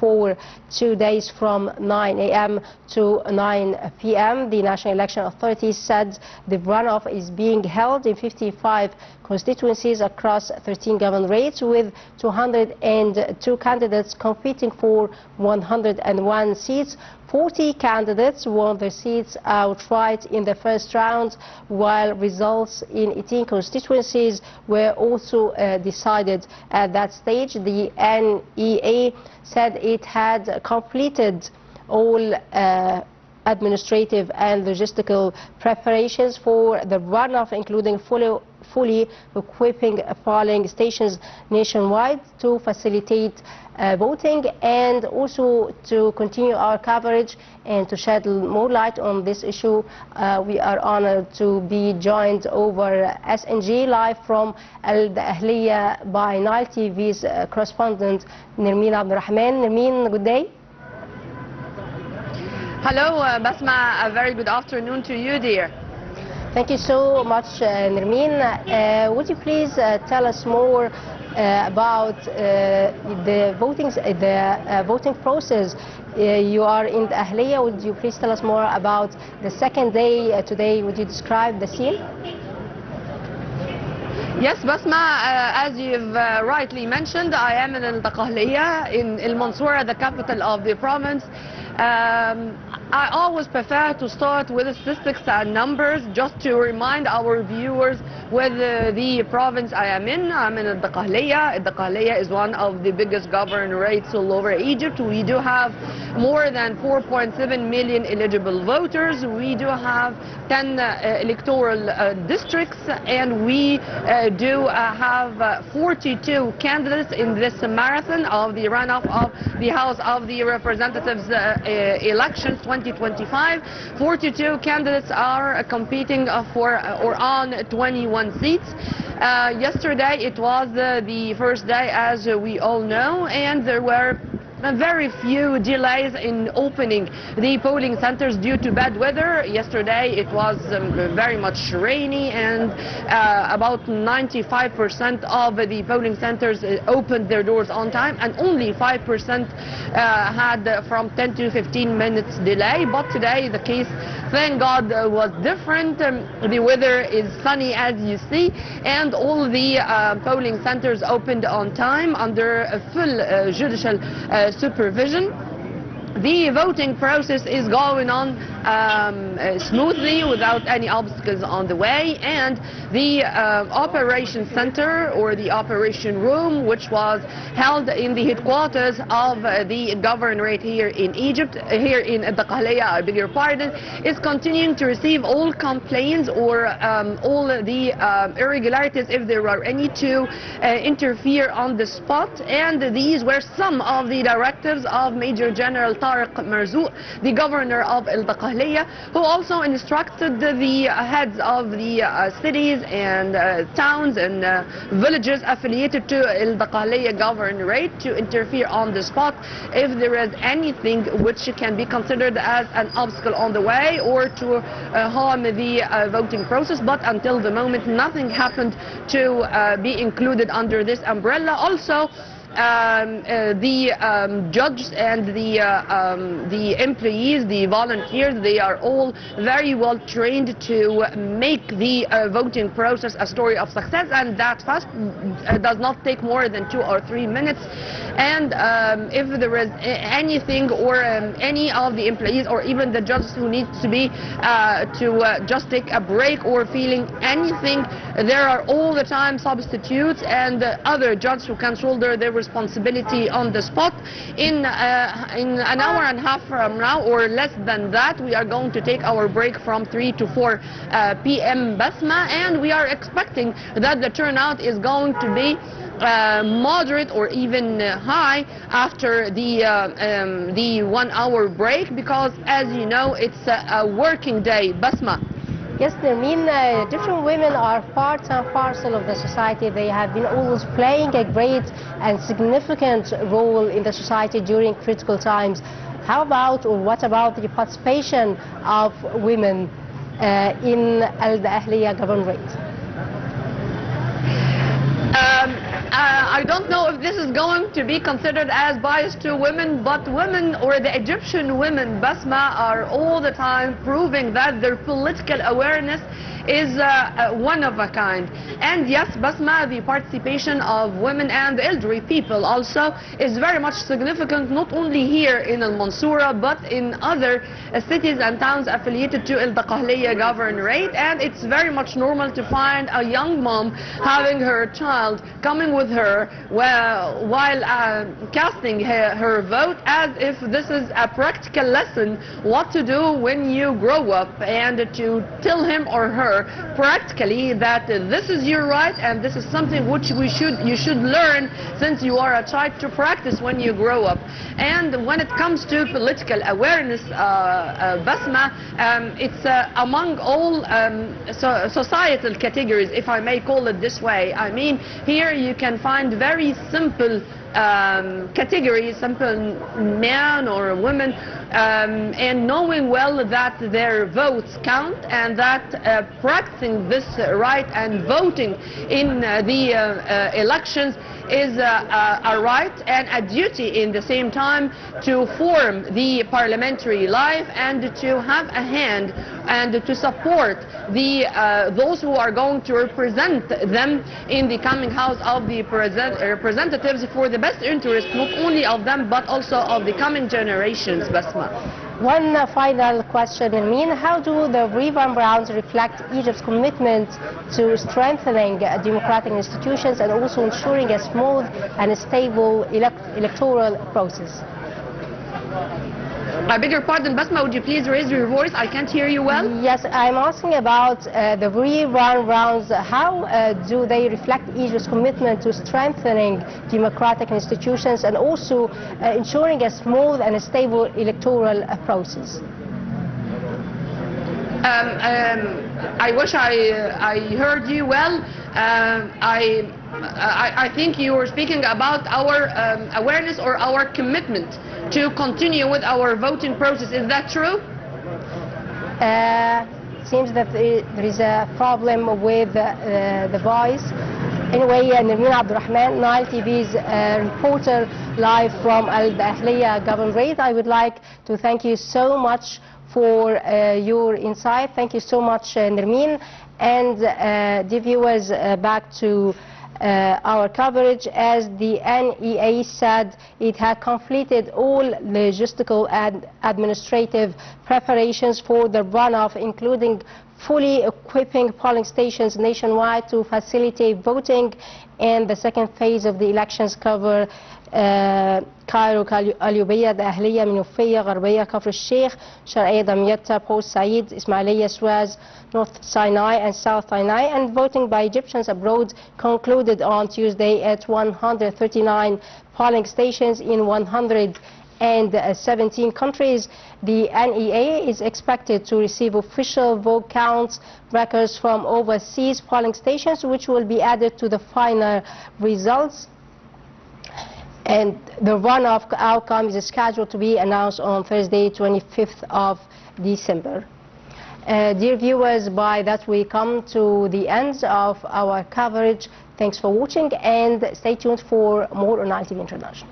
for 2 days from 9 a.m. to 9 p.m. The National Election Authority said the runoff is being held in 55 constituencies across 13 governorates, with 202 candidates competing for 101 seats. 40 candidates won their seats outright in the first round, while results in 18 constituencies were also decided at that stage. The NEA said it had completed all administrative and logistical preparations for the runoff, including fully equipping polling stations nationwide to facilitate voting, and also to continue our coverage and to shed more light on this issue. We are honored to be joined over SNG live from Al Ahliya by Nile TV's correspondent Nermen Rahman. Nermen, good day. Hello, Basma. A very good afternoon to you, dear. Thank you so much, Nermen. Would you please tell us more about the voting process? You are in the Ahliya. Would you please tell us more about the second day today? Would you describe the scene? Yes, Basma, as you've rightly mentioned, I am in Al-Ahliya, in El Mansoura, the capital of the province. I always prefer to start with statistics and numbers, just to remind our viewers with the province I am in. I'm in Al-Ahliya. Al-Ahliya is one of the biggest governorates all over Egypt. We do have more than 4.7 million eligible voters. We do have 10 electoral districts, and we do have 42 candidates in this marathon of the runoff of the House of the Representatives elections 2025. 42 candidates are competing for or on 21 seats. Yesterday it was the first day, as we all know, and there were very few delays in opening the polling centers due to bad weather. Yesterday it was very much rainy, and about 95% of the polling centers opened their doors on time, and only 5% had from 10 to 15 minutes delay. But today the case, thank God, was different. The weather is sunny, as you see, and all the polling centers opened on time under full judicial supervision. The voting process is going on smoothly without any obstacles on the way, and the operation center, or the operation room, which was held in the headquarters of the governorate here in Egypt, here in Al-Ahliya, I beg your pardon, is continuing to receive all complaints or all the irregularities, if there are any, to interfere on the spot. And these were some of the directives of Major General Tariq Marzouk, the governor of Al-Ahliya, who also instructed the heads of the cities and towns and villages affiliated to Al-Ahliya governorate to interfere on the spot if there is anything which can be considered as an obstacle on the way or to harm the voting process. But until the moment, nothing happened to be included under this umbrella. Also, the judges and the employees, the volunteers, they are all very well trained to make the voting process a story of success, and that fast does not take more than 2 or 3 minutes. And if there is anything or any of the employees or even the judges who need to be to just take a break or feeling anything, there are all the time substitutes and other judges who can shoulder their responsibility on the spot. In an hour and a half from now, or less than that, we are going to take our break from 3 to 4 p.m. Basma, and we are expecting that the turnout is going to be moderate or even high after the 1 hour break, because, as you know, it's a working day. Basma. Yes, Nermen, different women are part and parcel of the society. They have been always playing a great and significant role in the society during critical times. How about, or what about, the participation of women in Al-Ahliya governorate? I don't know if this is going to be considered as bias to women, but women, or the Egyptian women, Basma, are all the time proving that their political awareness is one of a kind. And yes, Basma, the participation of women and elderly people also is very much significant, not only here in Al-Mansoura, but in other cities and towns affiliated to Al-Daqahliya governorate. And it's very much normal to find a young mom having her child coming with her while casting her vote, as if this is a practical lesson what to do when you grow up, and to tell him or her practically that this is your right and this is something which you should learn since you are a child, to practice when you grow up. And when it comes to political awareness, Basma, it's among all societal categories, if I may call it this way. I mean, here you can find very simple categories, simple men or women, and knowing well that their votes count, and that practicing this right and voting in the elections is a right and a duty in the same time to form the parliamentary life, and to have a hand and to support those who are going to represent them in the coming House of the Representatives, for the best interest not only of them but also of the coming generations. Basma. One final question, Nermen. How do the revamp rounds reflect Egypt's commitment to strengthening democratic institutions and also ensuring a smooth and stable electoral process? I beg your pardon, Basma, would you please raise your voice? I can't hear you well. Yes, I'm asking about the rerun rounds. How do they reflect Egypt's commitment to strengthening democratic institutions and also ensuring a smooth and stable electoral process? I wish I heard you well. I think you were speaking about our awareness or our commitment to continue with our voting process. Is that true? Seems that there is a problem with the voice. Anyway, Nermen Rahman, Nile TV's reporter live from Al-Daqahliya governorate. I would like to thank you so much for your insight. Thank you so much, Nermen. And dear viewers, back to our coverage. As the NEA said, it had completed all logistical and administrative preparations for the runoff, including fully equipping polling stations nationwide to facilitate voting. And the second phase of the elections cover كايرو، اليوبية، الدقهلية، منوفية، غربية، كفر الشيخ، شرقية، دمياط، بورت سعيد، إسماعيلية، Suez, North Sinai and South Sinai. And voting by Egyptians abroad concluded on Tuesday at 139 polling stations in 117 countries. The NEA is expected to receive official vote counts records from overseas polling stations, which will be added to the final results. And the runoff outcome is scheduled to be announced on Thursday, 25th of December. Dear viewers, by that we come to the end of our coverage. Thanks for watching and stay tuned for more on Nile TV International.